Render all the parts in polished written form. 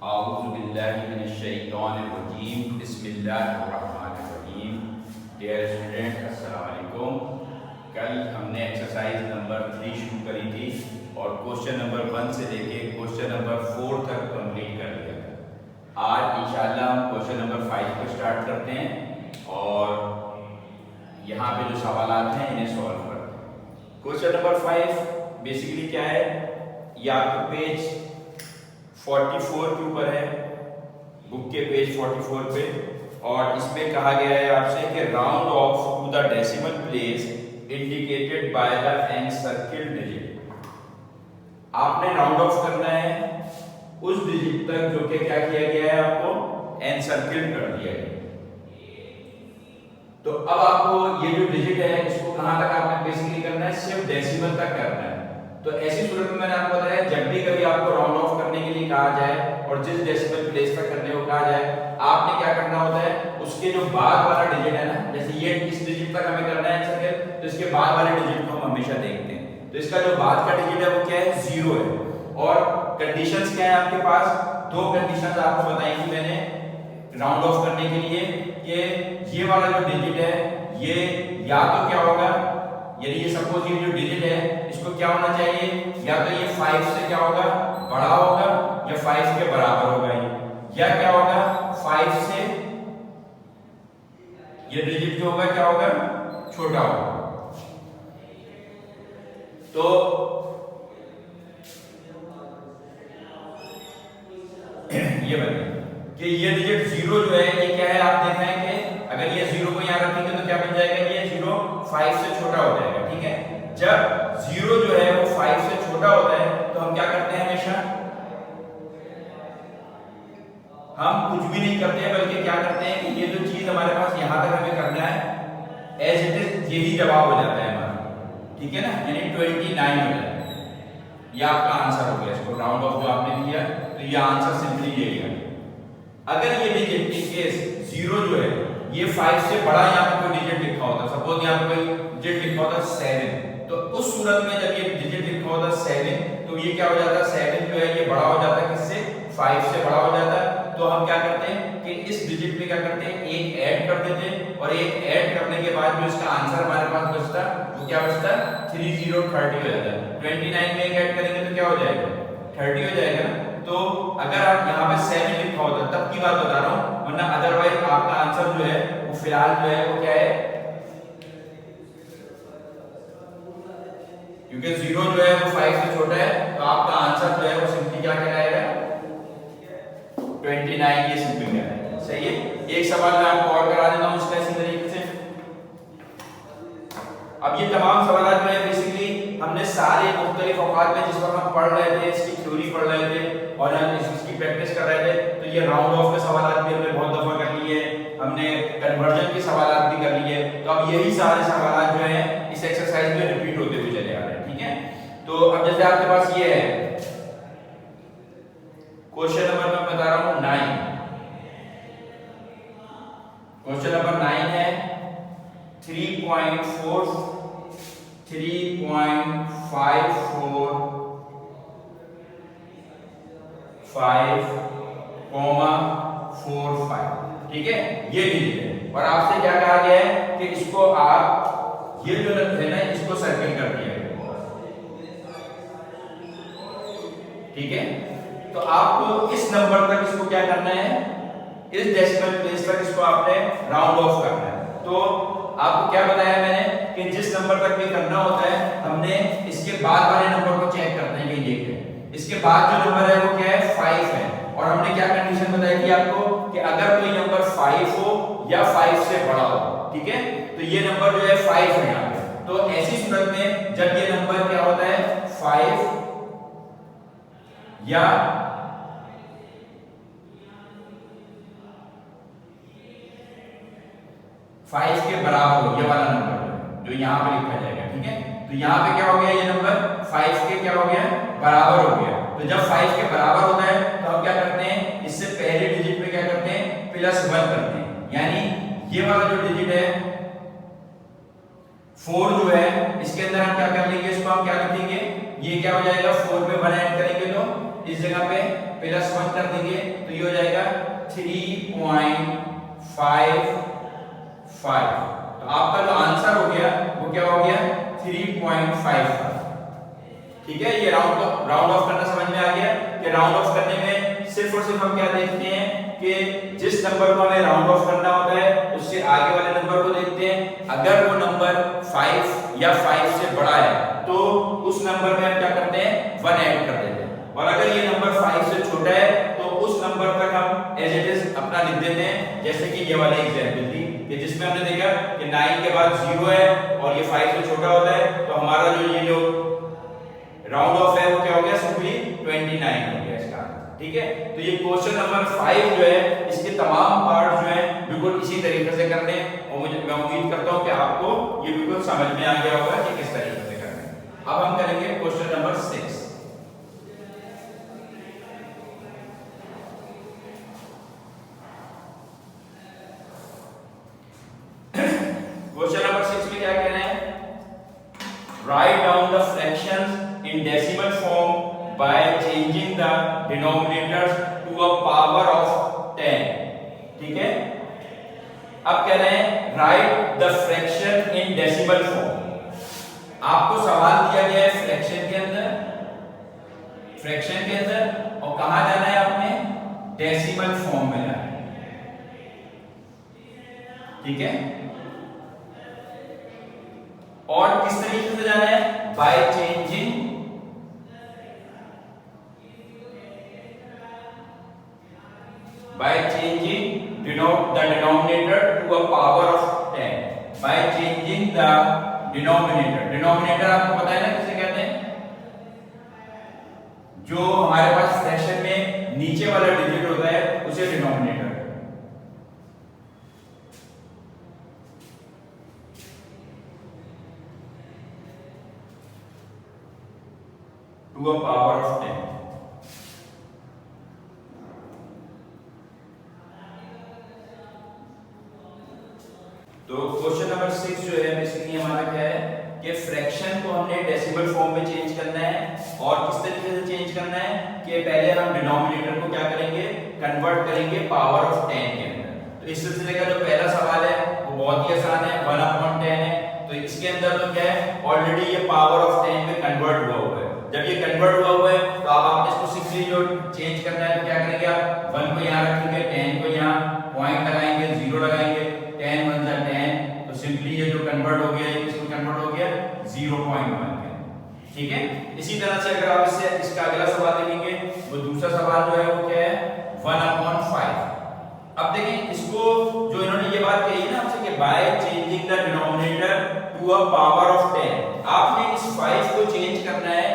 औज़ुबिल्लाहिमिनश्शैतानिर्रजीम बिस्मिल्लाहिर्रहमानिर्रहीम। Dear student, अस्सलाम वालेकुम। कल हमने एक्सरसाइज नंबर 3 शुरू करी थी और क्वेश्चन नंबर 1 से लेके क्वेश्चन नंबर 4 तक कंप्लीट कर लिया था। आज इंशाल्लाह हम क्वेश्चन नंबर 5 को स्टार्ट करते हैं और यहाँ पे जो सवालात हैं इन्हें सॉल्व करते हैं। क्वेश्चन नंबर 5 बेसिकली क्या है, ये आपका पेज 44 के ऊपर है, बुक के पेज 44 पे, और इसमें कहा गया है आपसे कि round off to the decimal place indicated by the encircle digit. आपने राउंड ऑफ करना है उस डिजिट तक जो कि क्या किया गया है, आपको एनसर्किल कर दिया गया। तो अब आपको ये जो डिजिट है इसको कहां तक आपने बेसिकली करना है, सिर्फ डेसिमल तक करना है। तो ऐसी सूरत में मैंने आपको बताया, जब भी कभी आपको राउंड ऑफ करने के लिए कहा जाए और जिस डेसिमल प्लेस तक करने को कहा जाए, आपने क्या करना होता है, उसके जो बाद वाला डिजिट है ना, जैसे ये इस डिजिट तक हमें करना है सर्किल, तो इसके बाद वाले डिजिट को हम हमेशा देखते हैं। तो इसका जो बाद का डिजिट है वो क्या है, 0 है। और कंडीशंस क्या है आपके पास, दो कंडीशंस आपको बताई थी मैंने राउंड ऑफ करने के लिए कि ये वाला जो डिजिट है ये या तो क्या होगा, यानी ये सपोज ये जो डिजिट है इसको क्या होना चाहिए, या तो ये 5 से क्या होगा, बड़ा होगा, या 5 के बराबर होगा, या क्या होगा 5 से ये डिजिट जो होगा क्या होगा, छोटा होगा। तो ये बताइए कि ये डिजिट 0 जो है ये क्या है, आप देख रहे हैं कि अगर ये 0 को यहां रखेंगे तो क्या बन जाएगा, ये 0 5 से छोटा हो जाएगा। ठीक है, जब 0 जो है वो 5 से छोटा होता है तो हम क्या करते हैं, हमेशा हम कुछ भी नहीं करते हैं, बल्कि क्या करते हैं कि ये जो चीज हमारे पास यहां तक हमें करना है एज इट इज यही जवाब हो जाता है हमारा। ठीक है ना, यानी 29 हो जाता है। ये आपका आंसर हो गया, इसको राउंड ऑफ जो आपने दिया तो ये आंसर सिंपली यही है। अगर ये डिजिट इन केस 0 जो है ये 5 से बड़ा यहाँ पे कोई डिजिट लिखा होता, सपोज यहाँ पे कोई डिजिट लिखा होता 7, तो उस सूरत में जब ये डिजिट लिखा होता 7 तो ये क्या हो जाता है, 7 जो है ये बड़ा हो जाता है किससे, 5 से बड़ा हो जाता है। तो हम क्या करते हैं कि इस डिजिट पे क्या करते हैं, एक ऐड कर देते हैं, और एक ऐड करने के बाद जो इसका आंसर हमारे पास बचता वो क्या बचता, 30 30 हो जाता है। 29 में एक ऐड करेंगे तो क्या हो जाएगा, 30 हो जाएगा ना। तो अगर आप यहाँ पे 7 लिखा होता तब की बात बता रहा हूँ, वरना अदरवाइज आपका आंसर जो है वो फिलहाल जो है वो क्या है, क्योंकि 0 जो है वो 5 से छोटा है तो आपका आंसर जो है वो सिंपली क्या कहलाएगा, 29 ये सिंपल कहलाएगा। सही है। एक सवाल मैं आपको और करा देता हूँ इसका इसी तरीके से। अब ये तमाम सवाल जो है बेसिकली हमने सारे मुख्तलिफ औकात में जिस वक्त हम पढ़ रहे थे, इसकी थ्योरी पढ़ रहे थे और हम इसकी प्रैक्टिस कर रहे थे, तो ये राउंड ऑफ के सवाल भी हमने बहुत दफा कर लिए, हमने कन्वर्जन के सवाल भी कर लिए। तो अब यही सारे सवाल जो हैं इस एक्सरसाइज में रिपीट होते हुए चले आ रहे हैं। ठीक है, तो अब जैसे आपके पास ये है क्वेश्चन नंबर मैं बता रहा हूं 9, क्वेश्चन नंबर 9 है 3.54 5,45 ठीक है, ये डिजिट है। और आपसे क्या कहा गया है कि इसको आप ये जो है ना इसको सर्किल कर दिया है। ठीक है, तो आपको इस नंबर तक इसको क्या करना है, इस डेसिमल प्लेस तक इसको आपने राउंड ऑफ करना है। तो आपको क्या बताया मैंने कि जिस नंबर तक भी करना होता है हमने इसके बाद वाले नंबर को चेक करते हैं कि ये क्या है, इसके बाद जो नंबर है वो क्या है, 5 है। और हमने क्या कंडीशन बताई थी आपको कि अगर कोई नंबर 5 हो या 5 से बड़ा हो, ठीक है, तो ये नंबर जो है 5 है यहाँ पे। तो ऐसी सूरत में जब ये नंबर क्या होता है 5 या 5 के बराबर हो, ये वाला नंबर जो यहाँ पे लिखा जाएगा। ठीक है, तो यहाँ पे क्या हो गया, ये नंबर 5 के क्या हो गया, बराबर हो गया। तो जब 5 के बराबर होता है तो हम क्या करते हैं, इससे पहले डिजिट पे क्या करते हैं, +1 करते हैं। यानी ये वाला जो डिजिट है 4 जो है इसके अंदर हम क्या कर लेंगे, इसको हम क्या लिखेंगे, ये क्या हो जाएगा 4 पे 1 ऐड करेंगे तो इस जगह पे +1 कर देंगे तो ये हो जाएगा 3.55। तो आपका जो आंसर हो गया वो क्या हो गया 3.55। ठीक है, ये राउंड ऑफ करना समझ में आ गया कि राउंड ऑफ करने में सिर्फ और सिर्फ हम क्या देखते हैं कि जिस नंबर को हमें राउंड ऑफ करना होता है उससे आगे वाले नंबर को देखते हैं। अगर वो नंबर 5 या 5 से बड़ा है तो उस नंबर में हम क्या करते हैं 1 ऐड कर देते हैं, और अगर ये नंबर 5 से छोटा है तो उस नंबर तक हम एज इट इज अपना लिख देते हैं। जैसे कि ये वाली एग्जांपल थी कि जिसमें हमने देखा कि 9 के बाद 0 है और ये 5 से छोटा होता है तो हमारा जो ये जो राउंड ऑफ है वो क्या हो गया सिंपली 29 हो गया इसका। ठीक है, तो ये क्वेश्चन नंबर 5 जो है इसके तमाम पार्ट जो है बिल्कुल इसी तरीके से करने, और मैं उम्मीद करता हूं कि आपको ये बिल्कुल समझ में आ गया होगा कि किस तरीके से करना है। अब हम करेंगे क्वेश्चन नंबर 6। क्वेश्चन नंबर 6 में क्या कह रहे हैं, write down the fractions in decimal form by changing the denominators to a power of 10। ठीक है, अब कह रहे हैं write the fraction in decimal form। आपको सवाल दिया गया है फ्रैक्शन के अंदर और कहां जाना है आपने डेसिमल फॉर्म में जाना है। ठीक है, और किस तरीके से जाना है by changing the denominator to a power of 10। by changing the denominator आपको पता है ना किसे कहते हैं, जो हमारे पास फ्रैक्शन में नीचे वाला डिजिट होता है उसे denominator. To a power of 10। तो क्वेश्चन नंबर 6 जो है बेसिकली हमारा क्या है कि फ्रैक्शन को हमने डेसिमल फॉर्म में चेंज करना है, और किस तरीके से चेंज करना है कि पहले हम डिनोमिनेटर को क्या करेंगे कन्वर्ट करेंगे पावर ऑफ 10 के अंदर। तो इस सिलसिले का जो पहला सवाल है वो बहुत ही आसान है, 1/10 है। तो इसके अंदर तो क्या है ऑलरेडी ये पावर ऑफ 10 में कन्वर्ट हुआ है। जब ये कन्वर्ट हुआ है तो अब आपने इसको सिंपली जो चेंज करना है तो क्या करेंगे आप 1 को यहां रखेंगे, 10 को यहां पॉइंट लगाएंगे, 0 लगाएंगे, 10 1 जा 10, तो सिंपली ये जो कन्वर्ट हो गया ये किसमें कन्वर्ट हो गया 0.1 में। ठीक है, इसी तरह से अगर आप इससे इसका अगला सवाल देखेंगे वो दूसरा सवाल जो है वो क्या है 1/5। अब देखिए इसको जो इन्होंने ये बात कही ना आपसे कि by changing the denominator to a power of 10, आपने इस 5 को चेंज करना है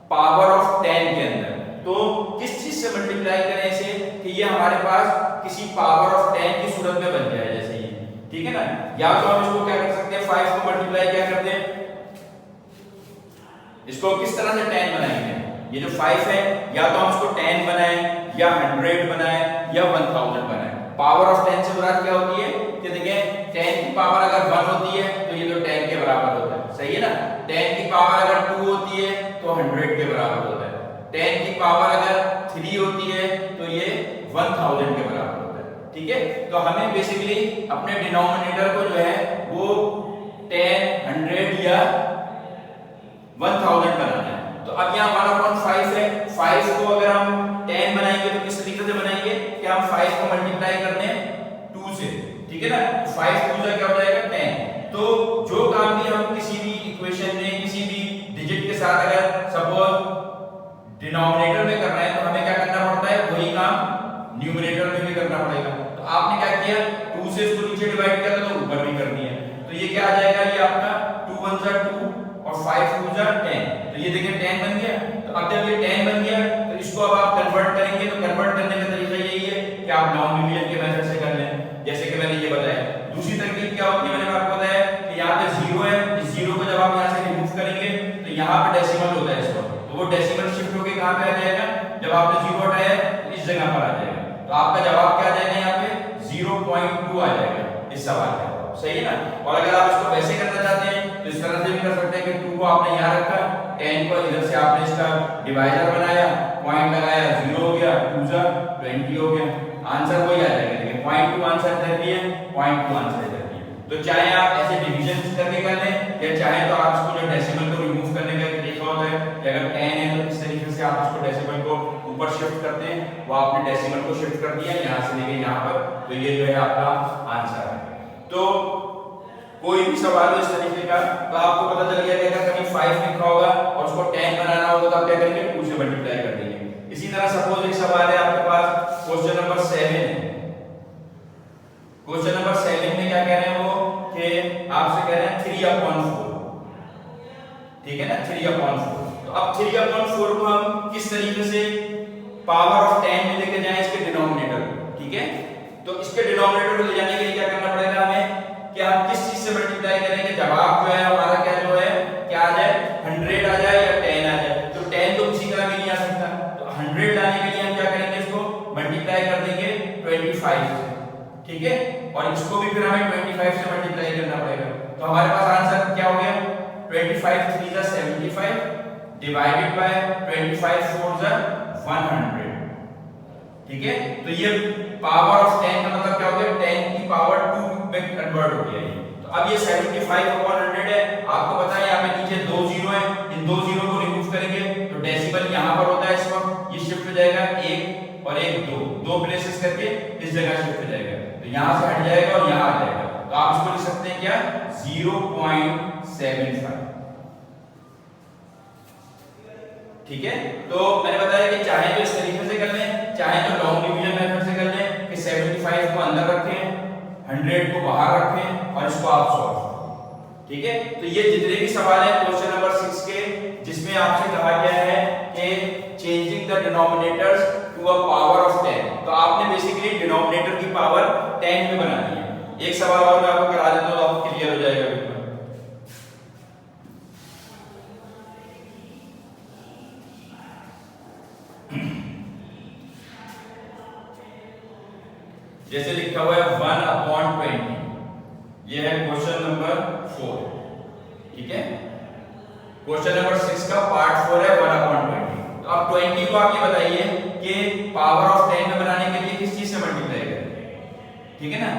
पावर ऑफ 10 के अंदर। तो किस चीज से मल्टीप्लाई करें इसे कि ये हमारे पास किसी पावर ऑफ 10 की सूरत में बन जाए जैसे ये। ठीक है ना, या तो हम इसको क्या कर सकते हैं 5 को मल्टीप्लाई क्या करते हैं, इसको किस तरह से 10 बनाएंगे, ये जो 5 है या तो हम इसको 10 बनाएं या 100 बनाएं या 1000 बनाएं। पावर ऑफ 10 से मुराद क्या होती है कि देखिए 10 की पावर अगर 1 होती है तो ये तो 10 के बराबर होता है, सही है ना। 10 की पावर अगर 2 होती है तो 100 के बराबर होता है। 10 की पावर अगर 3 होती है तो ये 1000 के बराबर होता है। ठीक है, तो हमें बेसिकली अपने डिनोमिनेटर को जो है वो 10, 100 या 1000 बनाना है। तो अब यहाँ 1/5 है, 5 को अगर हम 10 बनाएंगे तो किस तरीके से बनाएंगे कि हम 5 को मल्टीप्लाई करते हैं 2 से। ठीक है ना, 5 2 से क्या हो जाएगा 10। तो जो काम भी हम किसी भी इक्वेशन में किसी भी डिजिट के साथ अगर सपोज डिनोमिनेटर में करना है तो हमें क्या करना पड़ता है वही काम न्यूमरेटर में भी करना पड़ेगा। तो आपने क्या किया 2 से इसको नीचे डिवाइड किया तो ऊपर भी करनी है। तो ये क्या आ जाएगा, ये आपका 2 1 जा 2 और 5 2 जा 10। तो ये देखिए 10 बन गया। तो अब जब ये 10 बन गया तो इसको अब आप कन्वर्ट करेंगे। तो कन्वर्ट करने का तरीका यही है कि आप नॉन डिवीजन के मेथड से कर लें, जैसे कि मैंने ये बताया। दूसरी तरकीब क्या होती है मैंने आपको बताया कि यहाँ पे 0 है, इस 0 को जब आप यहाँ से रिमूव करेंगे तो यहाँ पे डेसिमल होता है इसको, तो वो डेसिमल शिफ्ट होके कहाँ पे आ जाएगा, जब आपने 0 हटाया तो इस जगह पर आ जाएगा। तो आपका जवाब क्या आ जाएगा यहाँ पे 0.2 आ जाएगा इस सवाल का। सही है ना। और अगर आप इसको वैसे करना चाहते हैं तो इस तरह से भी कर सकते हैं कि 2 को आपने यहाँ रखा, 10 को इधर से आपने इसका डिवाइजर बनाया, पॉइंट लगाया, 0 हो गया, 2 जा 20 हो गया, आंसर वही आ जाएगा। देखिए 0.2 आंसर इधर भी है, 0.2 आंसर इधर भी है। तो चाहे आप ऐसे डिवीजन करके कर लें या चाहे तो आप इसको जो डेसिमल को रिमूव करने का एक तरीका होता है कि अगर 10 है तो इस तरीके से आप इसको डेसिमल को ऊपर शिफ्ट करते हैं, वो आपने डेसिमल को शिफ्ट कर दिया यहाँ से लेके यहाँ पर, तो ये जो है आपका आंसर है। तो कोई भी सवाल हो इस तरीके का तो आपको पता चल गया कि अगर कहीं 5 लिखा होगा और उसको 10 बनाना होगा तो आप क्या करेंगे, 2 से मल्टीप्लाई कर देंगे। इसी तरह सपोज एक सवाल है आपके पास, क्वेश्चन नंबर 7 है। क्वेश्चन नंबर 7 में क्या कह रहे हैं वो कि आपसे कह रहे हैं 3/4, ठीक है ना, 3/4। तो अब 3/4 को हम किस तरीके से पावर ऑफ 10 में लेके जाएं इसके डिनोमिनेटर, ठीक है। तो इसके डिनोमिनेटर को ले जाने के लिए क्या करना पड़ेगा हमें कि हम किस चीज से मल्टीप्लाई करेंगे, जवाब जो है हमारा क्या जो है क्या आ जाए, 100 आ जाए या 10 आ जाए। तो 10 तो किसी तरह भी नहीं आ सकता, तो 100 लाने के लिए हम क्या करेंगे, इसको मल्टीप्लाई कर देंगे 25 से, ठीक है, और इसको भी फिर हमें 25 से मल्टीप्लाई करना पड़ेगा। तो हमारे पास आंसर क्या हो गया, 25 3 जा 75 डिवाइडेड बाय 25 4 जा 100, ठीक है। तो ये पावर ऑफ 10 का मतलब क्या हो गया, 10 की पावर 2 में कन्वर्ट हो गया ये। तो अब ये 75/100 है, आपको पता है यहाँ पे नीचे 2 जीरो है, इन 2 जीरो को रिमूव करेंगे तो डेसिमल यहाँ पर होता है इस वक्त, ये शिफ्ट हो जाएगा 1 और 1 2 प्लेसेस करके इस जगह शिफ्ट हो जाएगा, तो यहाँ से हट जाएगा और यहाँ आ जाएगा। तो आप इसको लिख सकते हैं क्या, 0.75, ठीक है। तो मैंने बताया कि चाहे तो इस तरीके से कर लें, चाहे तो लॉन्ग डिवीजन मेथड से कर लें कि 75 को अंदर रखें, 100 को बाहर रखें और इसको आप सॉल्व करें, ठीक है। तो ये जितने भी सवाल हैं क्वेश्चन नंबर 6 के, जिसमें आपसे कहा गया है कि changing the denominators to a power of 10, तो आपने बेसिकली डिनोमिनेटर की पावर 10 में बना दी है। एक सवाल और मैं आपको करा देता हूं, आपको क्लियर हो जाएगा बिल्कुल। जैसे लिखा हुआ है 1/20, ये है क्वेश्चन नंबर 4, ठीक है। क्वेश्चन नंबर 6 का पार्ट 4 है 1/20। तो अब 20 को आप ये बताइए कि पावर ऑफ 10 में बनाने के लिए किस चीज से मल्टीप्लाई करें, ठीक है ना।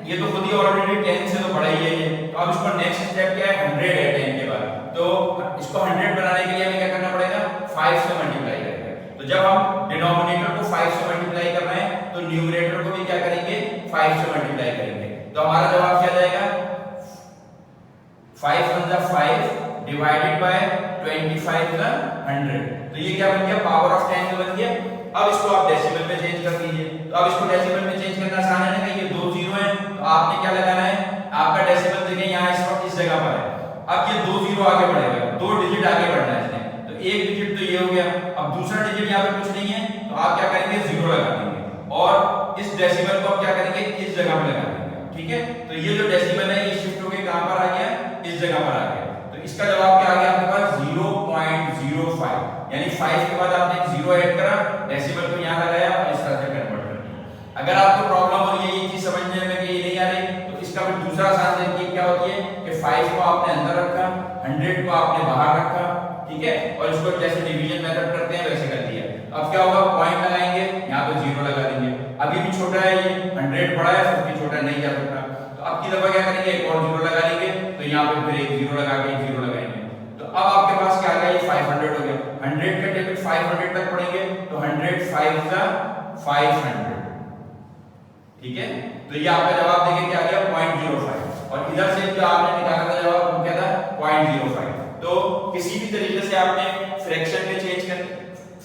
ये तो खुद ही ऑलरेडी 10 से तो बड़ा ही है ये, तो अब इसको नेक्स्ट स्टेप क्या है, 100 है 10 के बाद, तो इसको 100 बनाने के लिए हमें क्या करना पड़ेगा, 5 से मल्टीप्लाई करेंगे। तो जब हम डिनोमिनेटर को 5 से मल्टीप्लाई कर रहे हैं तो न्यूमरेटर को भी क्या करेंगे, 5 से मल्टीप्लाई करेंगे। तो हमारा जवाब क्या जाएगा, 5 1 जा 5 डिवाइडेड बाय 25 जा 100। तो ये क्या बन गया, पावर ऑफ 10 बन गया। अब इसको आप डेसिमल में चेंज कर दीजिए। तो अब इसको डेसिमल में चेंज करना आसान है ना, ये 2 जीरो है, तो आपने क्या लगाना है, आपका डेसिमल देखिए यहाँ इस वक्त इस जगह पर है, अब ये 2 जीरो आगे बढ़ेगा, 2 डिजिट आगे बढ़ना है इसने, तो एक डिजिट तो ये हो गया। अब दूसरा डिजिट यहाँ पे कुछ नहीं है, तो आप क्या करेंगे, 0 लगा देंगे और इस डेसिमल को आप क्या करेंगे, इस जगह पे लगा देंगे, ठीक है। तो ये जो डेसिमल है ये शिफ्ट होके कहां पर आ गया, इस जगह पर आ गया। तो इसका जवाब क्या आ गया आपके पास, 0.05, यानी 5 के बाद आपने 0 ऐड करा, डेसिमल को यहां लगाया और इस तरह से कन्वर्ट कर दिया। अगर आपको प्रॉब्लम हो रही है ये चीज समझने में कि ये नहीं आ रही, तो इसका फिर दूसरा आसान तरीका क्या होती है कि 5 को आपने अंदर रखा, 100 को आपने बाहर रखा, ठीक है, और इसको जैसे डिवीजन मेथड करते हैं वैसे कर दिया। अब क्या होगा, पॉइंट लगाएंगे, यहाँ पे 0 लगा देंगे, अभी भी छोटा है ये, 100 बड़ा है, 50 छोटा नहीं जा सकता, तो अब की दफा क्या करेंगे, एक और 0 लगा लेंगे, तो यहाँ पे फिर एक 0 लगा के 0 लगाएंगे। तो अब आपके पास क्या आ गया, ये 500 हो गया, 100 के टेबल 500 तक पढ़ेंगे, तो 100 5 जा 500, ठीक है। तो ये आपका जवाब देखिए क्या आ गया, 0.05, और इधर से जो आपने निकाला था जवाब वो क्या था, 0.05। तो किसी भी तरीके से आपने फ्रैक्शन में चेंज कर,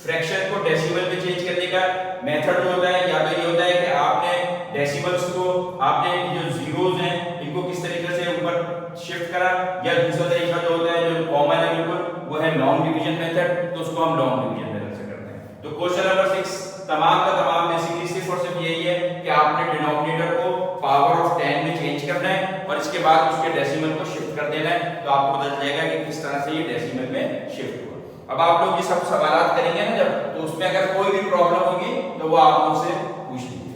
फ्रैक्शन को डेसिमल में चेंज करने का मेथड जो होता है या तो ये होता है कि आपने डेसिमल्स को, आपने जो जीरोस हैं इनको किस तरीके से ऊपर शिफ्ट करा, या दूसरा तरीका जो होता है जो कॉमन है बिल्कुल, वो है लॉन्ग डिवीजन मेथड, तो उसको हम लॉन्ग डिवीजन मेथड से करते हैं। तो क्वेश्चन नंबर 6 तमाम का तमाम बेसिकली सिर्फ और सिर्फ यही है कि आपने डिनोमिनेटर को पावर ऑफ 10 में चेंज करना है और इसके बाद उसके डेसिमल को शिफ्ट कर देना है, तो आपको पता चलेगा कि किस तरह से ये डेसिमल में शिफ्ट हुआ। अब आप लोग ये सब सवाल करेंगे ना जब, तो उसमें अगर कोई भी प्रॉब्लम होगी तो वो आप मुझसे पूछ लीजिए।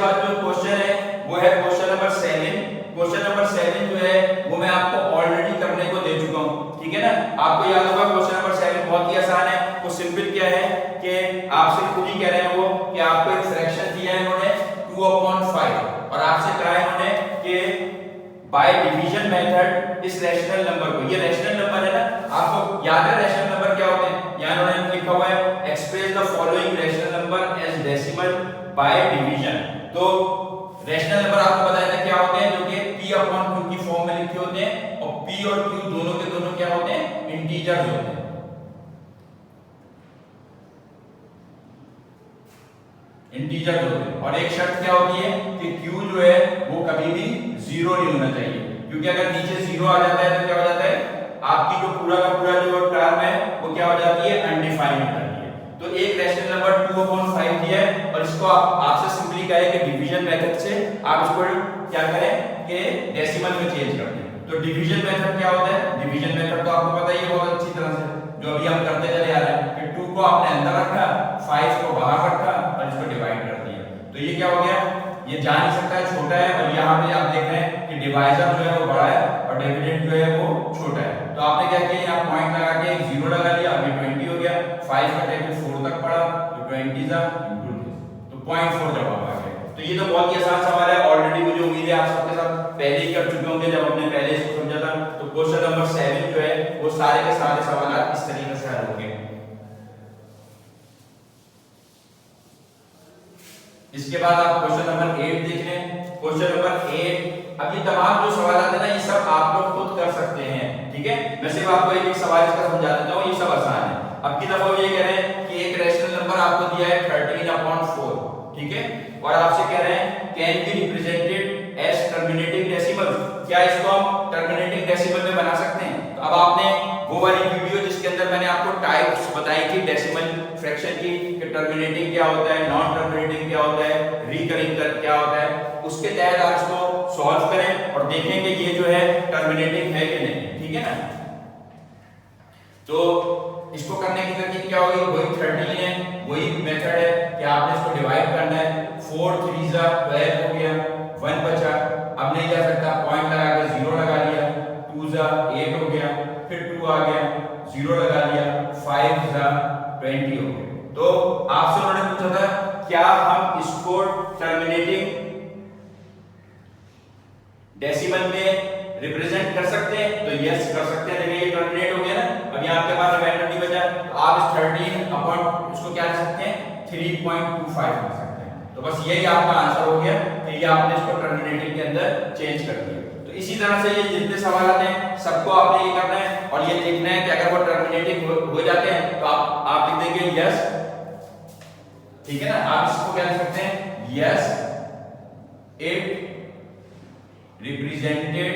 बाद जो क्वेश्चन है वो है क्वेश्चन नंबर 7। क्वेश्चन नंबर 7 जो है वो मैं आपको ऑलरेडी करने को दे चुका हूं, ठीक है ना। आपको याद होगा क्वेश्चन नंबर 7 बहुत ही आसान है। वो सिंपल क्या है कि आपसे खुद ही कह रहे हैं वो कि आपको एक फ्रैक्शन दिया है इन्होंने 2/5 और आपसे कहा है इन्होंने कि बाय डिवीजन मेथड इस रैशनल नंबर को, ये रैशनल नंबर है ना, आपको याद है रैशनल नंबर क्या होते हैं। यहां इन्होंने लिखा हुआ है express the following rational number as decimal by division. तो रैशनल नंबर आपको बताया था क्या होते हैं, जो कि p/q की फॉर्म में लिखे होते हैं और p और q दोनों के दोनों क्या होते हैं, इंटीजर्स होते हैं। इंटीजर होते हैं और एक शर्त क्या होती है कि q जो है वो कभी भी जीरो नहीं होना चाहिए, क्योंकि अगर नीचे जीरो आ जाता है तो क्या हो जाता है, आपकी जो पूरा का पूरा जो टर्म है वो क्या हो जाती है, अनडिफाइंड हो जाती है। तो एक रैशनल नंबर 2/5 दिया है और इसको आपसे सिंपली कहे कि डिवीजन मेथड से आप इसको क्या करें कि डेसिमल में चेंज कर दें। तो डिवीजन मेथड क्या होता है, डिवीजन मेथड तो आपको पता ही है बहुत अच्छी तरह से, जो अभी हम करते चले आ रहे हैं कि 2 को आपने अंदर रखा, 5 को बाहर रखा और इसको डिवाइड कर दिया। तो ये क्या हो गया, ये जा नहीं सकता है, छोटा है, और यहाँ पे आप देख रहे हैं कि डिवाइजर जो है वो बड़ा है और डिविडेंड जो है वो छोटा है। तो आपने क्या किया, यहाँ पॉइंट लगा के एक जीरो लगा लिया, अभी 20 हो गया, 5 का टेबल 4 तक पड़ा तो 20 जा इनटू दिस, तो 0.4 जवाब आ गया। तो ये तो बहुत ही आसान सवाल है, ऑलरेडी मुझे उम्मीद है आप सबके साथ पहले ही कर चुके होंगे जब हमने पहले इसको समझा था। तो क्वेश्चन नंबर 7 जो है वो सारे के सारे सवाल इस तरीके से हल होंगे। इसके बाद आप क्वेश्चन नंबर 8 देख लें। क्वेश्चन नंबर 8, अब ये तमाम जो सवाल आते हैं ना, ये सब आप लोग खुद कर सकते हैं, ठीक है। मैं सिर्फ आपको एक सवाल इसका समझा देता हूँ, ये सब आसान है। अब की दफा ये कह रहे हैं कि एक रैशनल नंबर आपको दिया है 13/4, ठीक है, और आपसे कह रहे हैं can be represented as terminating decimal, क्या इसको हम टर्मिनेटिंग डेसिमल में बना सकते हैं। तो अब आपने वो वाली वीडियो जिसके अंदर मैंने आपको टाइप्स बताई थी डेसिमल फ्रैक्शन की, कि टर्मिनेटिंग क्या होता है, नॉन टर्मिनेटिंग क्या होता है, रिकरिंग क्या होता है, उसके तहत आप इसको सॉल्व करें और देखें कि ये जो है टर्मिनेटिंग है कि नहीं, ठीक है ना। तो इसको करने की तरकीब क्या होगी, वही 13 है, वही मेथड है कि आपने इसको डिवाइड करना है। 4 3 जा 12 हो गया, 1 बचा, अब नहीं जा सकता, पॉइंट लगा के 0 लगा लिया, 2 जा 8 हो गया, फिर 2 आ गया, 0 लगा लिया, 5 जा 20 हो गया। तो आपसे उन्होंने पूछा था क्या हम इसको टर्मिनेटिंग डेसिमल में रिप्रेजेंट कर सकते हैं, तो यस कर सकते हैं। देखिए ये टर्मिनेट हो गया ना, अब यहाँ आपके पास रिमाइंडर नहीं बचा, तो आप इस 13 अपॉन इसको क्या लिख सकते हैं, 3.25 लिख सकते हैं। तो बस यही आपका आंसर हो गया कि ये आपने इसको टर्मिनेटिंग के अंदर चेंज कर दिया। तो इसी तरह से ये जितने सवाल आते हैं सबको आपने ये करना है और ये देखना है कि अगर वो टर्मिनेटिंग हो जाते हैं तो आप लिख देंगे यस, ठीक है ना। आप इसको क्या लिख सकते हैं, yes it represented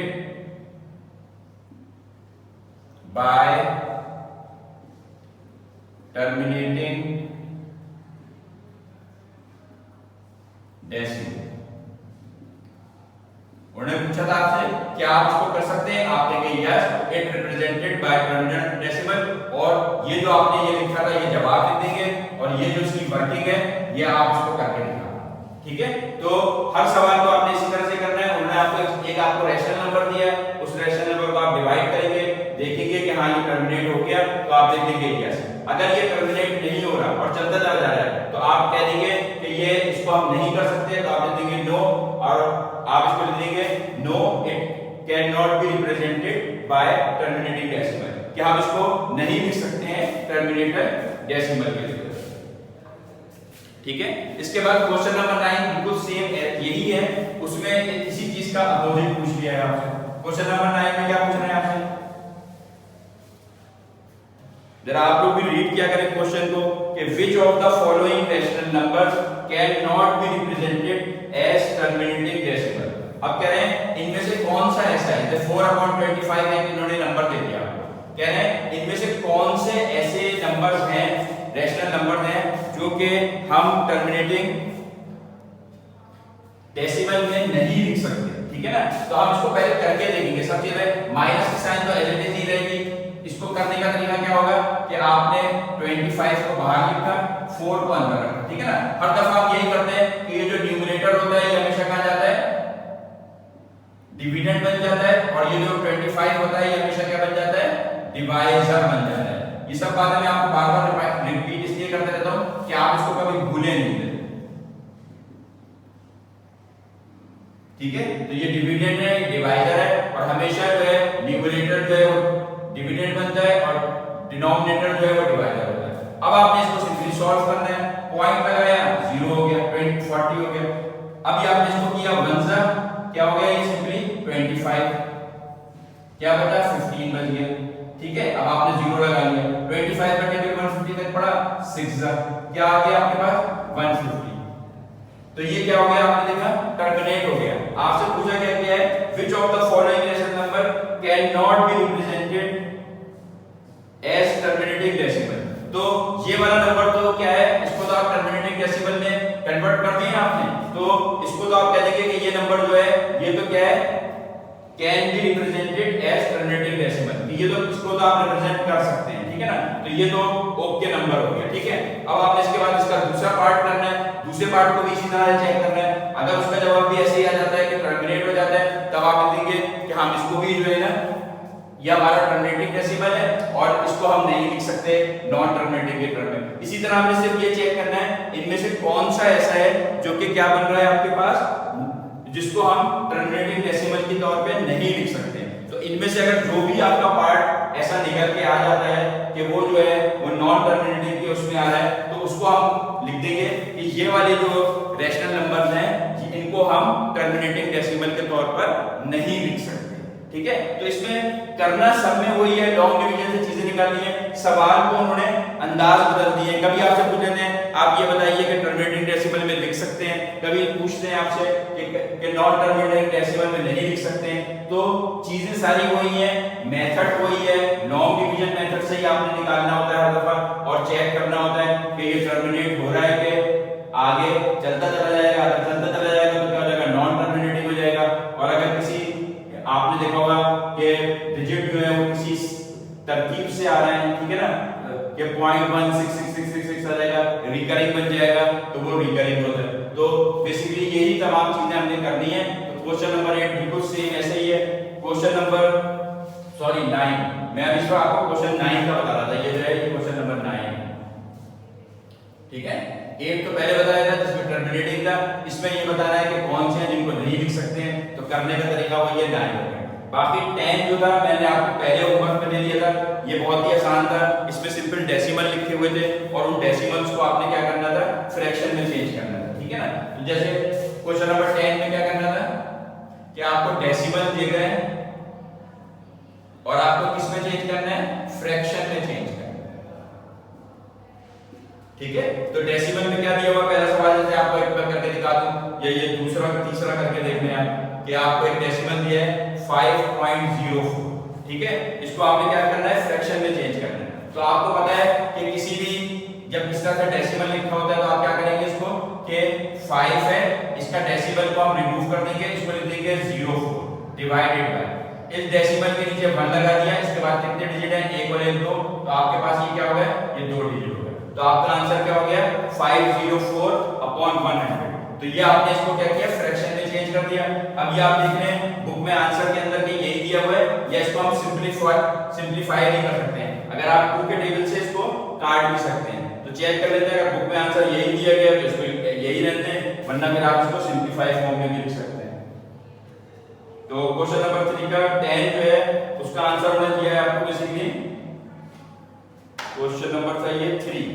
by terminating decimal। उन्होंने पूछा था आपसे क्या आप इसको कर सकते हैं, आप कहेंगे yes it represented by terminating decimal, और ये जो आपने ये लिखा था ये जवाब लिख देंगे और ये जो इसकी वर्किंग है ये आप इसको करके दिखाना, ठीक है। तो हर सवाल को आपने इसी तरह से करना है। उन्होंने आपको एक आपको रैशनल नंबर दिया है, उस रैशनल नंबर को आप डिवाइड करेंगे, देखेंगे कि हाँ ये टर्मिनेट हो गया, तो आप लिख देंगे यस। अगर ये टर्मिनेट नहीं हो रहा और चलता चला जा रहा है तो आप कह देंगे कि ये इसको हम नहीं कर सकते, तो आप लिख देंगे नो, और आप इसको लिख देंगे no it can not be represented by terminating decimal, कि हम इसको नहीं लिख सकते हैं टर्मिनेटर डेसिमल के लिए, ठीक है। इसके बाद क्वेश्चन नंबर 9 बिल्कुल सेम यही है, उसमें इसी चीज का अपोजिट पूछ लिया है आपसे। क्वेश्चन नंबर 9 में क्या पूछ रहे हैं आपसे, जरा आप लोग भी रीड किया करें क्वेश्चन को कि which of the following rational numbers cannot be represented as terminating decimal। अब कह रहे हैं इनमें से कौन सा ऐसा है, जैसे 4/25 है, इन्होंने नंबर दे दिया आपको, कह रहे हैं इनमें से कौन से ऐसे नंबर्स हैं, रैशनल नंबर हैं जो कि हम टर्मिनेटिंग डेसिमल में नहीं लिख सकते, ठीक है ना। तो हम इसको पहले करके देखेंगे। सबसे पहले माइनस की साइन तो एज इट इज ही रहेगी। इसको करने का तरीका क्या होगा कि आपने 25 को बाहर लिखा, 4 को अंदर रखना, ठीक है ना। हर दफा हम यही करते हैं कि ये जो न्यूमरेटर होता है ये हमेशा कहां जाता है, डिविडेंड बन जाता है, और ये जो 25 होता है ये हमेशा क्या बन जाता है, डिवाइजर बन जाता है। ये सब बातें मैं आपको बार बार रिपीट इसलिए करते रहता हूं कि आप इसको कभी भूलें नहीं, ठीक है। तो ये डिविडेंड है, डिवाइजर है, और हमेशा जो है न्यूमरेटर जो है वो डिविडेंड बनता है और डिनोमिनेटर जो है वो डिवाइजर होता है। अब आपने इसको सिंपली सॉल्व करना है, पॉइंट लगाया 0 हो गया, 20 40 हो गया। अब ये आपने इसको किया 1 सा क्या हो गया, ये सिंपली 25, क्या बचा 15 बच गया, ठीक है। अब आपने 0 लगा लिया, 25 बटे 150 तक पड़ा, 6 सा क्या आ गया आपके पास 150। तो ये क्या हो गया, आपने देखा टर्मिनेट हो गया। आपसे पूछा गया है which of the following rational number can not be represented as terminating decimal. तो ये वाला नंबर तो क्या है, इसको तो आप टर्मिनेटिंग डेसिमल में कन्वर्ट कर दिए आपने, तो इसको तो आप कह देंगे कि ये नंबर जो है ये तो क्या है, can be represented as terminating decimal, ये तो इसको तो आप रिप्रेजेंट कर सकते हैं, ठीक है ना। तो ये तो ओके नंबर हो गया, ठीक है। अब आपने इसके बाद इसका दूसरा पार्ट करना है, दूसरे पार्ट को भी इसी तरह चेक करना है। अगर उसका जवाब भी ऐसे ही आ जाता है कि टर्मिनेट हो जाता है, तब आप लिखेंगे कि हम इसको भी जो है ना, ये हमारा टर्मिनेटिंग डेसिमल है और इसको हम नहीं लिख सकते नॉन टर्मिनेटिंग के टर्म में। इसी तरह हमें सिर्फ ये चेक करना है इनमें से कौन सा ऐसा है जो कि क्या बन रहा है आपके पास, जिसको हम टर्मिनेटिंग डेसिमल के तौर पे नहीं लिख सकते। तो इनमें से अगर जो भी आपका पार्ट ऐसा निकल के आ जाता है कि वो जो है वो नॉन टर्मिनेटिंग के उसमें आ रहा है, तो उसको हम लिख देंगे कि ये वाले जो रैशनल नंबर्स हैं इनको हम टर्मिनेटिंग डेसिमल के तौर पर नहीं लिख सकते, ठीक है। तो इसमें करना सब में वही है, लॉन्ग डिवीजन से चीजें निकालनी है, सवाल को उन्होंने अंदाज बदल दिए। कभी आपसे पूछते हैं आप ये बताइए कि टर्मिनेटिंग डेसिमल में लिख सकते हैं, कभी पूछते हैं आपसे कि नॉन टर्मिनेटिंग डेसिमल में नहीं लिख सकते हैं। तो चीजें सारी वही है, मेथड वही है, लॉन्ग डिवीजन मेथड से ही आपने निकालना होता है हर दफा, और चेक करना होता है कि ये टर्मिनेट हो रहा है कि आगे चलता चला जाएगा। अगर चलता चला जाएगा तो क्या हो जाएगा, नॉन टर्मिनेटिंग हो जाएगा। और अगर किसी आपने देखा होगा कि डिजिट जो है वो किसी तरकीब से आ रहे हैं, ठीक है ना, कि 0.16666 आ जाएगा, रिकरिंग बन जाएगा, तो वो रिकरिंग होता है। तो बेसिकली यही तमाम चीजें हमने करनी है। तो क्वेश्चन नंबर 8 बिल्कुल सेम ऐसे ही है। क्वेश्चन नंबर 9, मैं अभी इसको आपको क्वेश्चन 9 का बता रहा था, ये जो है ये क्वेश्चन नंबर 9, ठीक है। 8 तो पहले बताया था जिसमें टर्मिनेटिंग था, इसमें ये बताना है कि कौन से हैं जिनको नहीं लिख सकते हैं। तो करने का तरीका वो ये 9 हो गया। बाकी 10 जो था मैंने आपको पहले होमवर्क में दे दिया था, ये बहुत ही आसान था। इसमें सिंपल डेसिमल लिखे हुए थे और उन डेसिमल्स को आपने क्या करना था, फ्रैक्शन में चेंज करना था, ठीक है ना। तो जैसे क्वेश्चन नंबर 10 में क्या करना था कि आपको डेसिमल दिए गए हैं और आपको किस में चेंज करना है, फ्रैक्शन में चेंज करना है, ठीक है। तो डेसिमल में क्या दिया हुआ, पहला सवाल जैसे आपको एक बार करके दिखा दूं, ये दूसरा तीसरा करके देख लें आप कि आपको एक डेसिमल दिया है 5.04, ठीक है। इसको आपने क्या करना है, फ्रैक्शन में चेंज करना है। तो आपको पता है कि किसी भी जब इस तरह का डेसिमल लिखा होता है तो आप क्या करेंगे इसको कि 5 है, इसका डेसिमल को हम रिमूव कर देंगे, इसको लिख देंगे 0.4 डिवाइडेड बाय, इस डेसिमल के नीचे 1 लगा दिया, इसके बाद कितने डिजिट हैं, 1 और 1 2, तो आपके पास ये क्या हो गया, ये 2 डिजिट हो गया। तो आपका आंसर क्या हो गया, 504/100। तो ये आपने इसको क्या किया, फ्रैक्शन में चेंज कर दिया। अब ये आप देख रहे हैं बुक में आंसर के अंदर भी यही दिया हुआ है, या इसको हम सिंपलीफाई नहीं कर सकते हैं। अगर आप 2 के टेबल से इसको काट भी सकते हैं, तो चेक कर लेते हैं। अगर बुक में आंसर यही दिया गया तो इसको यही रहते हैं, वरना फिर आप इसको सिंपलीफाई फॉर्म में भी लिख सकते हैं। तो क्वेश्चन नंबर 3 का 10 जो है उसका आंसर उन्होंने दिया है आपको, बेसिकली क्वेश्चन नंबर था ये 3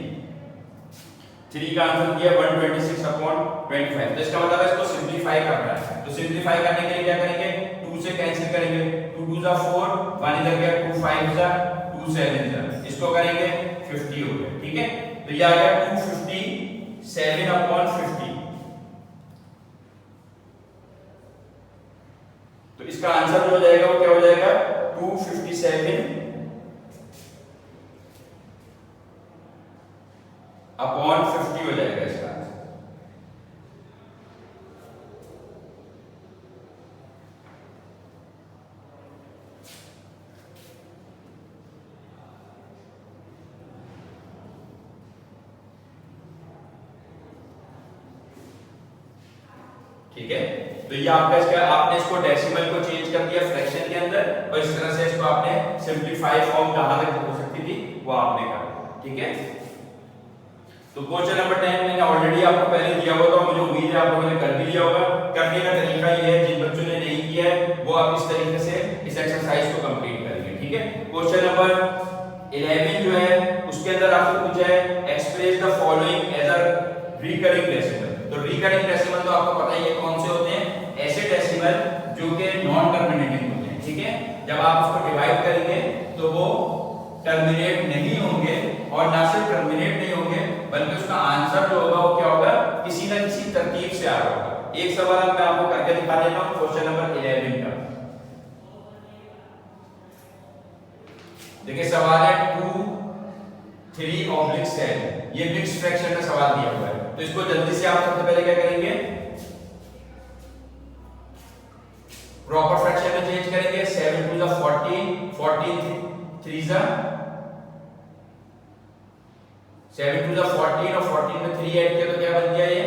का आंसर दिया 126/25। तो इसका मतलब है इसको सिंपलीफाई करना है। तो सिंपलीफाई करने के लिए क्या करेंगे, 2 से कैंसिल करेंगे, 2 2 जा 4, 1 इधर गया, 2 5 जा 2 7 जा, इसको करेंगे 50 हो गया, ठीक है। तो ये आ गया 257/50। तो इसका आंसर जो हो जाएगा वो क्या हो जाएगा, 257/50 हो जाएगा इसका आंसर। ठीक है। तो ये आपका इसका आपने इसको डेसिमल को चेंज कर दिया फ्रैक्शन के अंदर और इस तरह से इसको आपने सिंपलीफाई फॉर्म कहां तक हो सकती थी वो आपने कर, ठीक है। तो क्वेश्चन नंबर 10 मैंने ऑलरेडी आपको पहले दिया हुआ था, मुझे उम्मीद है आप लोगों ने कर भी लिया होगा। करने का तरीका ये है, जिन बच्चों ने नहीं किया है वो आप इस तरीके से इस एक्सरसाइज को कंप्लीट करेंगे, ठीक है। क्वेश्चन नंबर 11 जो है उसके अंदर आपसे पूछा है express the following as a recurring decimal. तो रिकरिंग डेसिमल तो आपको पता ही है कौन से होते हैं, ऐसे डेसिमल जो कि नॉन टर्मिनेटिंग होते हैं, ठीक है। जब आप उसको डिवाइड करेंगे तो वो टर्मिनेट नहीं होंगे और ना सिर्फ टर्मिनेट नहीं होंगे बल्कि उसका आंसर जो होगा वो क्या होगा, किसी ना किसी तरतीब से आ रहा होगा। एक सवाल मैं आपको करके दिखा देता हूं क्वेश्चन नंबर 11 का। देखिए सवाल है 2 3/7, ये मिक्स्ड फ्रैक्शन का सवाल दिया हुआ है। तो इसको जल्दी से आप सबसे पहले क्या करेंगे, प्रॉपर फ्रैक्शन में चेंज करेंगे। 7 2 14, 14 3 7 2 14 और 14 में 3 ऐड किया तो क्या बन गया ये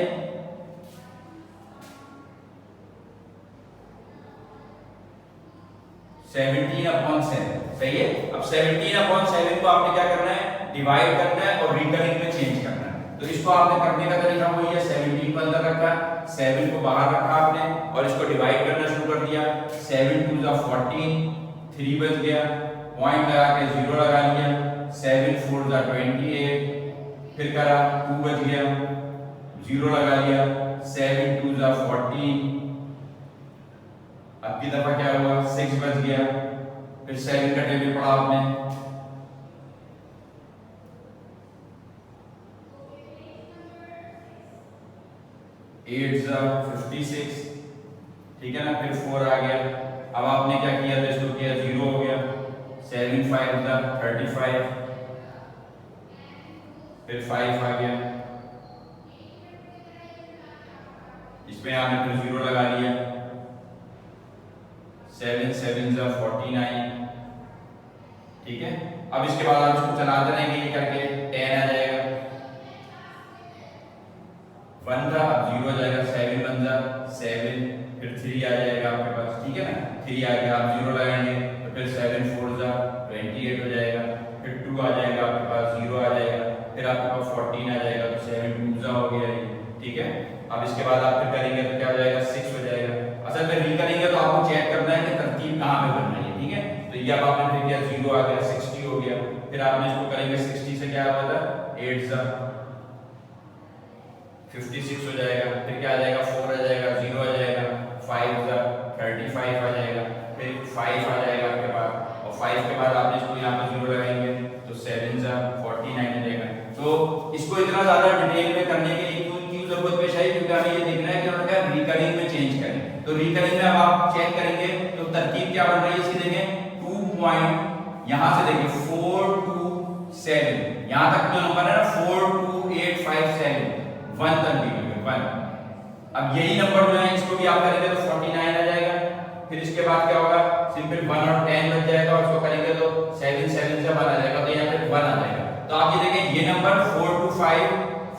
17/7, सही है। अब 17/7 को आपने क्या करना है, डिवाइड करना है और रिकरिंग में चेंज करना है। तो इसको आपने करने का तरीका वही है, 17 को अंदर रखा, 7 को बाहर रखा आपने और इसको डिवाइड करना शुरू कर दिया। 7 2 14, 3 बच गया, पॉइंट लगा के 0 लगा लिया। 7 4 28, फिर करा 2 बच गया, 0 लगा लिया। 7 2 14, अब की दफा क्या हुआ 6 बच गया, फिर 7 का टेबल पढ़ा आपने, 8 56, ठीक है ना। फिर 4 आ गया, अब आपने क्या किया तो इसको किया 0 हो गया। 7 5 35, फिर 5 आ गया, इसमें आपने फिर 0 लगा लिया। 7 7 49, ठीक है। अब इसके बाद आप इसको चलाते रहेंगे ये करके 10 आ जाएगा, 1 था, अब 0 आ जाएगा। 7 1 7, फिर 3 आ जाएगा आपके पास, ठीक है ना। 3 आ गया, आप 0 लगाएंगे तो फिर 7 4 28 हो जाएगा। फिर 2 आ जाएगा आपके पास, 0 आ जाएगा, फिर आपके पास 14 आ जाएगा तो 7 2 हो गया, ठीक है। अब इसके बाद आप फिर करेंगे तो क्या हो जाएगा 6 हो जाएगा। असल में री करेंगे तो आपको चेक करना है कि तरतीब कहां पे बन रही है, ठीक है। तो ये अब आपने फिर किया 0 आ गया, 60 हो गया, फिर आपने इसको करेंगे 60 से क्या होगा 8 56 हो जाएगा, फिर क्या आ जाएगा 4 आ जाएगा, 0 आ जाएगा, 5 35 आ जाएगा, फिर 5 आ जाएगा आपके पास और 5 के बाद आपने इसको यहाँ पे 0 लगाएंगे तो 7 49 आ जाएगा। तो इसको इतना ज्यादा डिटेल में करने के लिए क्यों जरूरत पेश आई, क्योंकि हमें ये देखना है कि उन्होंने कहा रिकरिंग में चेंज करें। तो रिकरिंग में अब आप चेक करेंगे तो तरतीब क्या बन रही है इसकी देखें 2 पॉइंट, यहां से देखिए 4 2 7, यहां तक जो नंबर है ना 4 2 8 5 7 1 तक भी होंगे 1। अब यही नंबर जो है इसको भी आप करेंगे तो 49 आ जाएगा। फिर इसके बाद क्या होगा, सिंपल 1 और 10 बच जाएगा और इसको करेंगे तो 7 7 से 1 आ जाएगा, तो यहाँ पे 1 आ जाएगा। तो आप ये देखें ये नंबर 4 2 5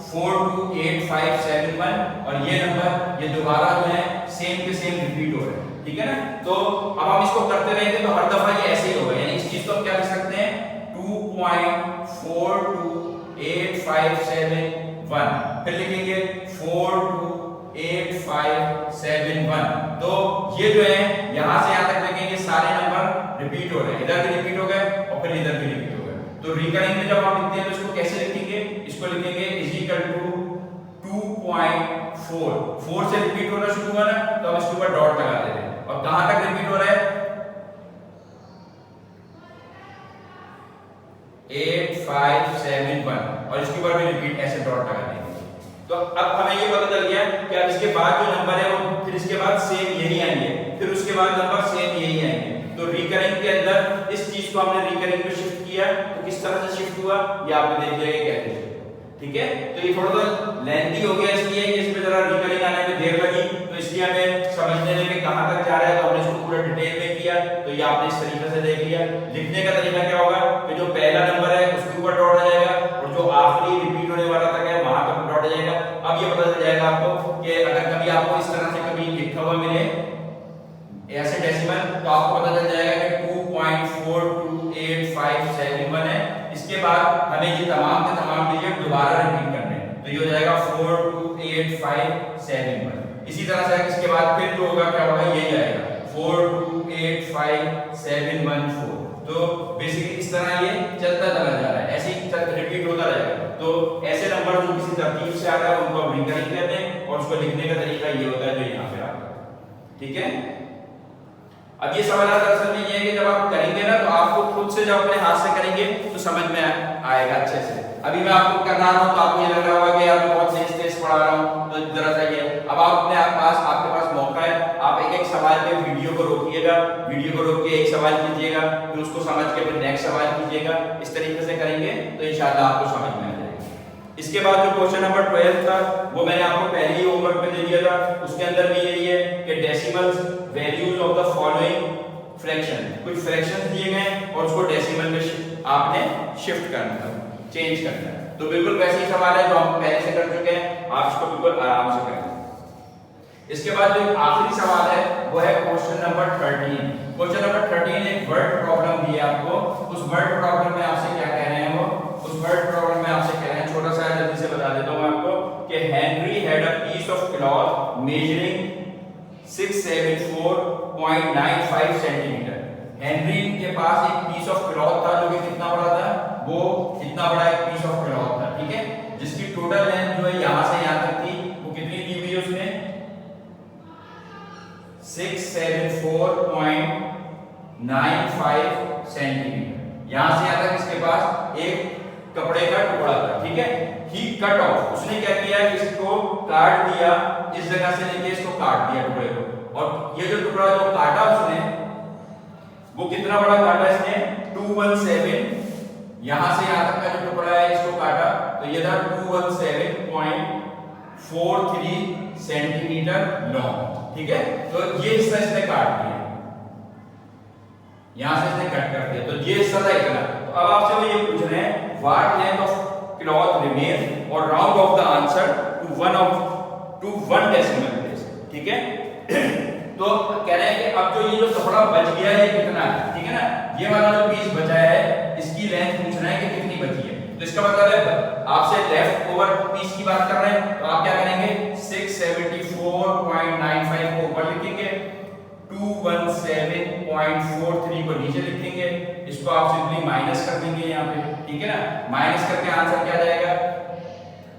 4 2 8 5 7 1 और ये नंबर ये दोबारा जो है सेम के सेम रिपीट हो रहे हैं, ठीक है ना। तो अब हम इसको करते रहेंगे तो हर दफा ये ऐसे ही होगा, यानी इस चीज को हम क्या लिख सकते हैं 2.42 8 5 7 1, फिर लिखेंगे 4 2 8 5 7 1। तो ये जो है यहां से यहां तक लिखेंगे सारे नंबर रिपीट हो रहे हैं, इधर भी रिपीट हो गए और फिर इधर भी रिपीट हो गए। तो रिकरिंग में जब हम लिखते हैं तो इसको कैसे लिखेंगे, इसको लिखेंगे इज इक्वल टू 2.4, 4 से रिपीट होना शुरू हुआ ना तो हम इसके ऊपर डॉट लगा देते हैं और कहां तक रिपीट हो रहा है 8 5 7 1 और इसके ऊपर भी रिपीट ऐसे डॉट लगा देंगे। तो अब हमें ये पता चल गया कि अब इसके बाद जो नंबर है वो फिर इसके बाद सेम यही आएंगे, फिर उसके बाद नंबर सेम यही आएंगे। तो रिकरिंग के अंदर इस चीज को हमने रिकरिंग में शिफ्ट किया तो किस तरह से शिफ्ट हुआ ये आपने देख लिया कैसे, ठीक है। तो ये थोड़ा सा लेंथी हो गया इसलिए कि इसमें जरा रिकरिंग आने में देर लगी, तो इसलिए हमें समझने में कि कहां तक जा रहा है तो हमने इसको पूरा डिटेल में किया। तो ये आपने इस तरीके से देख लिया। लिखने का तरीका क्या होगा कि जो पहला नंबर है उसके ऊपर डॉट आ जाएगा और जो आखिरी रिपीट होने वाला तक है वहां पर डॉट आ जाएगा। अब ये पता चल जाएगा आपको कि अगर कभी आपको इस तरह से कभी आपको पता चल जाएगा कि 2.42857 है। इसके बाद हमें ये तमाम के तमाम डिजिट दोबारा रिपीट करने हैं, तो ये हो जाएगा 42857। इसी तरह से इसके बाद फिर जो होगा क्या होगा, यही आएगा 4285714। तो बेसिकली इस तरह ये चलता चला जा रहा है, ऐसे ही रिपीट होता रहेगा। तो ऐसे नंबर जो किसी तरतीब से आ रहा है उनको रिकरिंग कहते हैं, और उसको लिखने का तरीका ये होता है जो यहाँ पे आता है। ठीक है, अब ये सवाल दरअसल में ये है कि जब आप करेंगे ना तो आपको खुद से जब अपने हाथ से करेंगे तो समझ में आएगा अच्छे से। अभी मैं आपको करना रहा हूँ तो आपको ये लग रहा होगा कि यार मैं बहुत तेज पढ़ा रहा हूँ, तो जरा सा ये अब आप अपने आपके पास मौका है, आप एक एक सवाल पे वीडियो को रोकिएगा, वीडियो को रोक के एक सवाल कीजिएगा, फिर उसको समझ के फिर नेक्स्ट सवाल कीजिएगा। इस तरीके से करेंगे तो इंशाल्लाह आपको समझ में आ जाएगा। इसके बाद जो क्वेश्चन नंबर 12 था वो मैंने आपको पहले ही होमवर्क में दे दिया था। उसके अंदर भी यही है कि decimals values of the following fraction, कुछ फ्रैक्शंस दिए गए और उसको डेसिमल में आपने शिफ्ट करना है, चेंज करना है। तो बिल्कुल वैसे ही सवाल है जो हम पहले से कर चुके हैं, आप इसको बिल्कुल आराम से करें। इसके बाद जो आखिरी सवाल है वो है क्वेश्चन नंबर 13। क्वेश्चन नंबर 13 एक वर्ड प्रॉब्लम दी है आपको। उस वर्ड प्रॉब्लम में आपसे क्या कह रहे हैं, वो उस वर्ड प्रॉब्लम में आपसे कह रहे हैं, छोटा सा जल्दी से बता देता हूं मैं आपको कि Henry had a piece of cloth measuring 674.95 centimetre. Henry के पास एक पीस ऑफ क्लॉथ था जो कि कितना बड़ा था, वो इतना बड़ा एक पीस ऑफ क्लॉथ था, ठीक है, जिसकी टोटल लेंथ जो है यहां से यहां तक थी, वो कितनी दी हुई है उसने 674.95 सेंटीमीटर। यहां से यहां तक इसके पास एक कपड़े का टुकड़ा था, ठीक है। ही कट ऑफ, उसने क्या किया, इसको काट दिया, इस जगह से लेके इसको काट दिया टुकड़े को, और ये जो टुकड़ा जो काटा उसने वो कितना बड़ा काटा इसने 217, यहां से यहां तक का जो टुकड़ा है इसको काटा तो ये था 217.43 सेंटीमीटर लॉन्ग, ठीक है। तो ये हिस्सा इसने काट दिया, यहां से इसने कट कर दिया, तो ये हिस्सा था इतना। तो अब आपसे वो ये पूछ रहे हैं what length of cloth remain और round off the answer to one decimal place, ठीक है। तो कह रहे हैं कि अब जो ये जो कपड़ा बच गया है कितना है, ठीक है ना, ये वाला जो पीस बचा है इसकी लेंथ पूछ रहे हैं कि कितनी बची है। तो इसका मतलब है आपसे लेफ्ट ओवर पीस की बात कर रहे हैं, तो आप क्या करेंगे 674.95 को ऊपर लिखेंगे, 217.43 को नीचे लिखेंगे, इसको आप सिंपली माइनस कर देंगे यहाँ पे, ठीक है ना। माइनस करके आंसर क्या जाएगा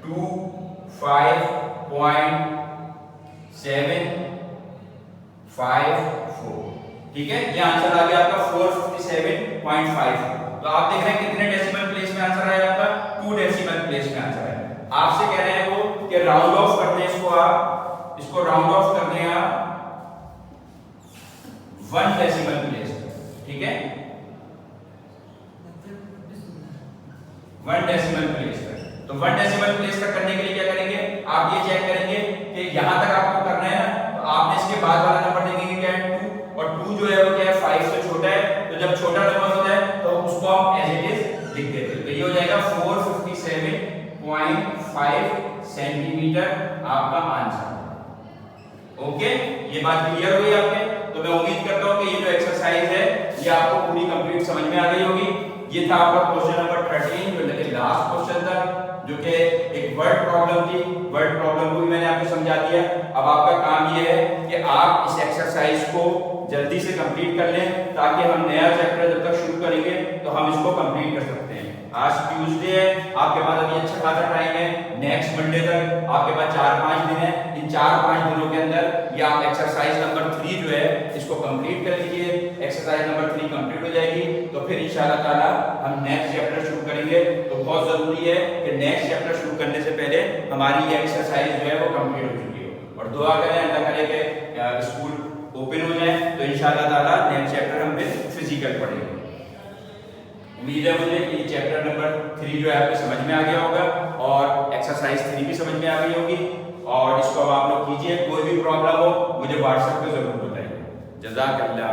25.754, ठीक है। ये आंसर आ गया आपका 457.5। तो आप देख रहे हैं कितने डेसिमल प्लेस में आंसर आया आपका 2 डेसिमल प्लेस में आंसर आया। आपसे कह रहे हैं वो कि राउंड ऑफ करने इसको राउंड ऑफ करने आप 1 डेसिमल प्लेस, ठीक है, 1 डेसिमल प्लेस तक। तो 1 डेसिमल प्लेस तक करने के लिए क्या करेंगे, आप ये चेक करेंगे कि यहां तक आपको करना है ना, तो आपने इसके बाद वाला नंबर देखेंगे क्या है 2, और 2 जो है वो क्या है 5 से छोटा है, तो जब छोटा नंबर होता है तो उसको हम एज इट इज लिख देते हैं। तो ये हो जाएगा 457.5 सेंटीमीटर आपका आंसर। ओके, ये बात क्लियर हुई आपके। तो मैं उम्मीद करता हूं कि ये जो एक्सरसाइज है ये आपको पूरी कंप्लीट समझ में आ गई होगी। ये था आपका क्वेश्चन नंबर 13 जो लास्ट क्वेश्चन था, जो कि एक वर्ड प्रॉब्लम थी। वर्ड प्रॉब्लम को भी मैंने आपको समझा दिया। अब आपका काम ये है कि आप इस एक्सरसाइज को जल्दी से कंप्लीट कर लें, ताकि हम नया चैप्टर जब तक शुरू करेंगे तो हम इसको कंप्लीट कर सकते हैं। आज ट्यूसडे है, आपके पास अभी अच्छा खासा टाइम है, नेक्स्ट मंडे तक आपके पास 4-5 दिन है। इन 4-5 दिनों के अंदर ये आप एक्सरसाइज नंबर 3 जो है इसको कंप्लीट कर लीजिए। एक्सरसाइज नंबर 3 कंप्लीट हो जाएगी तो फिर इंशाल्लाह ताला हम नेक्स्ट चैप्टर शुरू करेंगे। तो बहुत जरूरी है कि नेक्स्ट चैप्टर शुरू करने से पहले हमारी ये एक्सरसाइज जो है वो कंप्लीट हो चुकी हो। और दुआ करें अल्लाह करे कि स्कूल ओपन हो जाए तो इंशाल्लाह ताला नेक्स्ट चैप्टर हम फिर फिजिकल पढ़ेंगे। उम्मीद है मुझे कि चैप्टर नंबर 3 जो है आपको समझ में आ गया होगा और एक्सरसाइज 3 भी समझ में आ गई होगी। और इसको अब आप लोग कीजिए, कोई भी प्रॉब्लम हो मुझे व्हाट्सएप पे जरूर बताइए। जज़ाकल्लाह।